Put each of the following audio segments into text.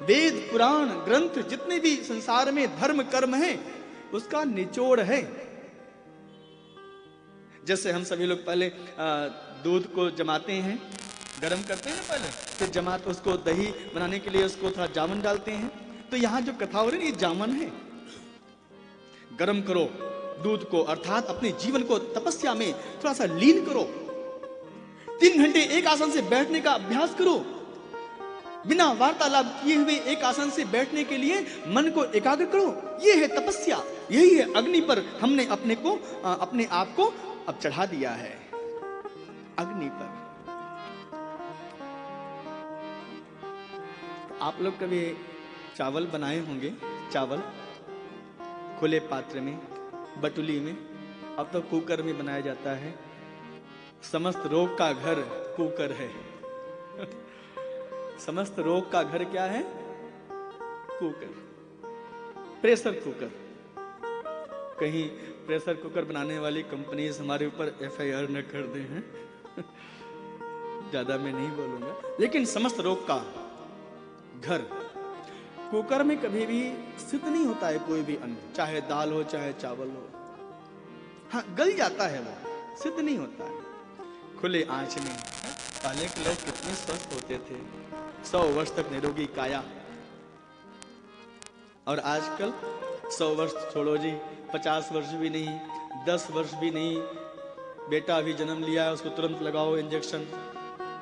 वेद पुराण ग्रंथ जितने भी संसार में धर्म कर्म है उसका निचोड़ है। जैसे हम सभी लोग पहले दूध को जमाते हैं, गरम करते हैं ना पहले, फिर जमाते उसको दही बनाने के लिए उसको थोड़ा जामुन डालते हैं। तो यहां जो कथा हो रही है ये जामुन है। गरम करो दूध को, अर्थात अपने जीवन को तपस्या में थोड़ा सा लीन करो। 3 घंटे एक आसन से बैठने का अभ्यास करो। बिना वार्तालाप किए हुए एक आसन से बैठने के लिए मन को एकाग्र करो। यह है तपस्या, यही है अग्नि पर हमने अपने आप को अब चढ़ा दिया है, अग्नि पर। आप लोग कभी चावल बनाए होंगे, चावल खुले पात्र में, बटुली में। अब तो कुकर में बनाया जाता है। समस्त रोग का घर कुकर है। समस्त रोग का घर क्या है? Cooker, pressure cooker. कहीं प्रेशर कुकर बनाने वाली कंपनीज हमारे ऊपर FIR न कर दे हैं। ज्यादा मैं नहीं बोलूंगा, लेकिन समस्त रोग का घर कुकर में कभी भी सिद्ध नहीं होता है कोई भी अन्न, चाहे दाल हो चाहे चावल हो। हाँ, गल जाता है, वो सिद्ध नहीं होता है। खुले आंच में पहले के लोग कितने स्वस्थ होते थे, 100 वर्ष तक निरोगी काया। और आजकल 100 वर्ष छोड़ो जी, 50 वर्ष भी नहीं, 10 वर्ष भी नहीं। बेटा अभी जन्म लिया है, उसको तुरंत लगाओ इंजेक्शन,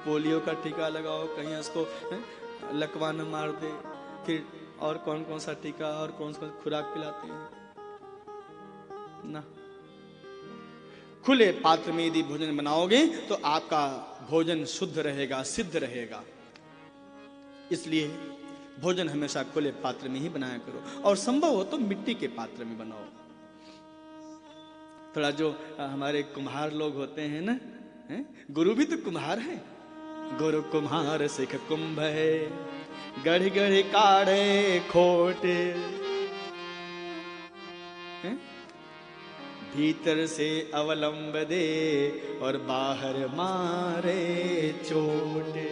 पोलियो का टीका लगाओ, कहीं उसको लकवा न मार दे। फिर और कौन कौन सा टीका और कौन सा खुराक पिलाते हैं ना। खुले पात्र में यदि भोजन बनाओगे तो आपका भोजन शुद्ध रहेगा, सिद्ध रहेगा। इसलिए भोजन हमेशा खुले पात्र में ही बनाया करो, और संभव हो तो मिट्टी के पात्र में बनाओ। थोड़ा जो हमारे कुम्हार लोग होते हैं ना, गुरु भी तो कुम्हार है। गुरु कुम्हार सिख कुंभ है, गढ़ गढ़ काढ़े खोटे, भीतर से अवलंब दे और बाहर मारे चोटे।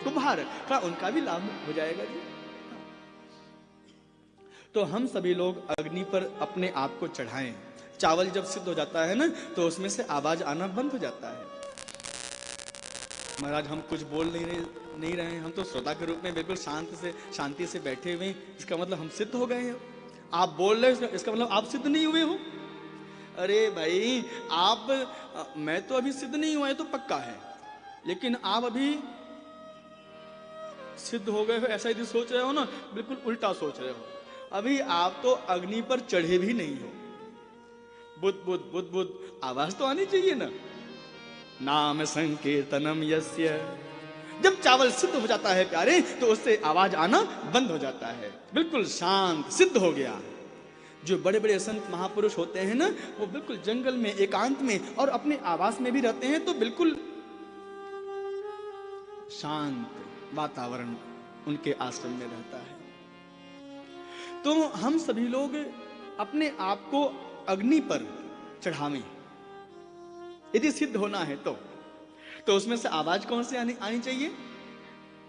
कुम्हार का उनका भी लाभ हो जाएगा जी। तो हम सभी लोग अग्नि पर अपने आप को चढ़ाएं। चावल जब सिद्ध हो जाता है ना तो उसमें से आवाज आना बंद हो जाता है। महाराज हम कुछ बोल नहीं रहे हैं, हम तो श्रोता के रूप में बिल्कुल शांति से बैठे हुए हैं। इसका मतलब हम सिद्ध हो गए हैं। आप बोल रहे हैं, इसका मतलब आप सिद्ध नहीं हुए हो। अरे भाई मैं तो अभी सिद्ध नहीं हुआ है तो पक्का है, लेकिन आप अभी सिद्ध हो गए हो ऐसा यदि सोच रहे हो ना, बिल्कुल उल्टा सोच रहे हो। अभी आप तो अग्नि पर चढ़े भी नहीं हो। बुद्ध बुद्ध बुद्ध बुद्ध आवाज तो आनी चाहिए ना। नाम संकीर्तनम यस्य। जब चावल सिद्ध हो जाता है प्यारे तो उससे आवाज आना बंद हो जाता है, बिल्कुल शांत सिद्ध हो गया। जो बड़े बड़े संत महापुरुष होते हैं ना, वो बिल्कुल जंगल में एकांत में और अपने आवास में भी रहते हैं, तो बिल्कुल शांत वातावरण उनके आश्रम में रहता है। तो हम सभी लोग अपने आप को अग्नि पर चढ़ावें यदि सिद्ध होना है तो उसमें से आवाज कौन सी आनी चाहिए?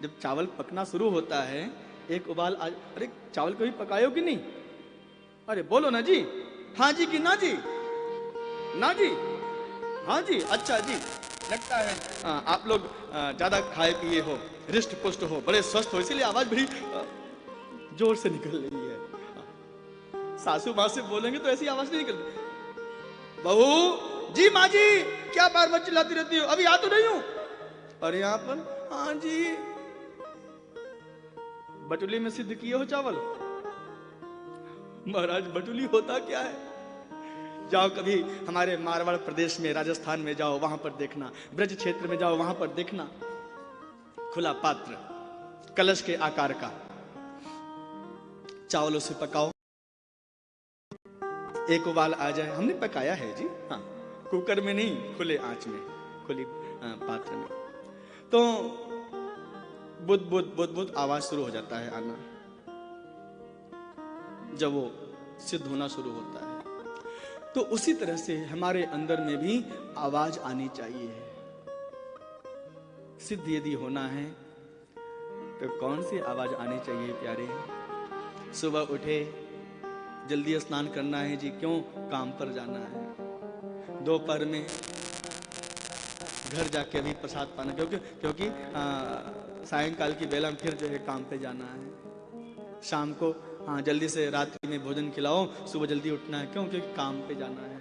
जब चावल पकना शुरू होता है, एक उबाल अरे चावल कभी पकाए हो कि नहीं? अरे बोलो ना जी, हाँ जी कि ना जी? ना जी, हाँ जी, अच्छा जी। लगता है आप लोग ज्यादा खाए पिए हो, रिष्ट पुष्ट हो, बड़े स्वस्थ हो, इसीलिए आवाज बड़ी जोर से निकल रही है। सासू माँ से बोलेंगे तो ऐसी आवाज नहीं निकलती। बहू जी, माँ जी, क्या बार बार चिल्लाती रहती हो, अभी आ तो नहीं हूं। और यहाँ पर हाँ जी। बटुली में सिद्ध किए हो चावल? महाराज बटुली होता क्या है? जाओ कभी हमारे मारवाड़ प्रदेश में, राजस्थान में जाओ, वहां पर देखना। ब्रज क्षेत्र में जाओ, वहां पर देखना। खुला पात्र, कलश के आकार का, चावलों से पकाओ, एक उबाल आ जाए। हमने पकाया है जी, हाँ, कुकर में नहीं, खुले आंच में, खुली पात्र में। तो बुद बुद बुद बुद आवाज शुरू हो जाता है आना। जब वो सिद्ध होना शुरू होता है तो उसी तरह से हमारे अंदर में भी आवाज आनी चाहिए। सिद्ध यदि होना है तो कौन सी आवाज आनी चाहिए प्यारे? सुबह उठे, जल्दी स्नान करना है जी, क्यों? काम पर जाना है। दोपहर में घर जाके अभी प्रसाद पाना, क्योंकि सायंकाल की बेला में फिर जो है काम पे जाना है। शाम को जल्दी से रात्रि में भोजन खिलाओ, सुबह जल्दी उठना है, क्यों? क्योंकि काम पे जाना है।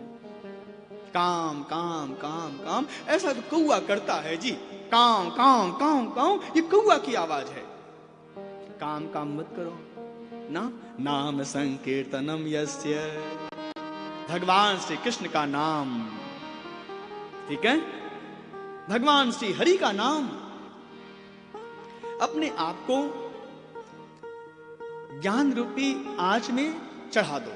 काम काम काम काम, ऐसा तो कौआ करता है जी, काम काम काम काम, ये कौआ की आवाज है। काम काम मत करो ना। नाम संकीर्तनम यस्य, भगवान श्री कृष्ण का नाम, ठीक है, भगवान श्री हरि का नाम। अपने आप को ज्ञान रूपी आंच में चढ़ा दो।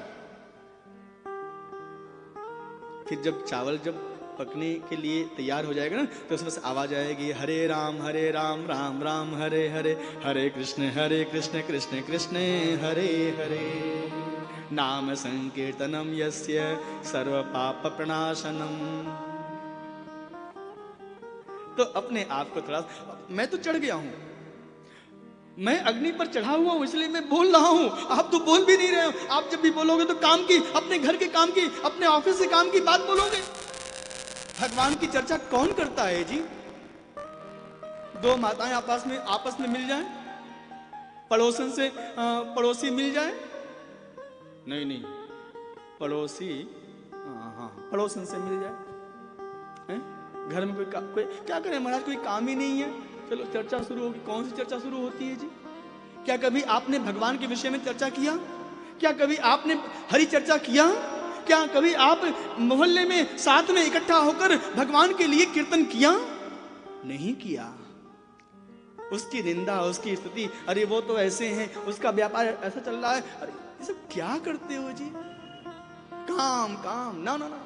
फिर जब चावल जब पकने के लिए तैयार हो जाएगा ना, तो उसमें से आवाज आएगी, हरे राम राम राम हरे हरे, हरे कृष्ण कृष्ण कृष्ण हरे हरे, नाम संकीर्तनम यस्य सर्व पाप प्रणाशनम। तो अपने आप को थोड़ा, मैं तो चढ़ गया हूं, मैं अग्नि पर चढ़ा हुआ हूं, इसलिए मैं बोल रहा हूं। आप तो बोल भी नहीं रहे हो। आप जब भी बोलोगे तो काम की, अपने घर के काम की, अपने ऑफिस से काम की बात बोलोगे। भगवान की चर्चा कौन करता है जी? दो माताएं आपस में मिल जाएं, पड़ोसन से पड़ोसी मिल जाए, नहीं, पड़ोसी पड़ोसन से मिल जाए हैं? घर में कोई क्या करे महाराज, कोई काम ही नहीं है, चलो चर्चा शुरू होगी। कौन सी चर्चा शुरू होती है जी? क्या कभी आपने भगवान के विषय में चर्चा किया? क्या कभी आपने हरि चर्चा किया? क्या कभी आप मोहल्ले में साथ में इकट्ठा होकर भगवान के लिए कीर्तन किया? नहीं किया। उसकी निंदा, उसकी स्तुति, अरे वो तो ऐसे हैं, उसका व्यापार ऐसा चल रहा है, अरे ये सब क्या करते हो जी? काम काम, ना ना ना,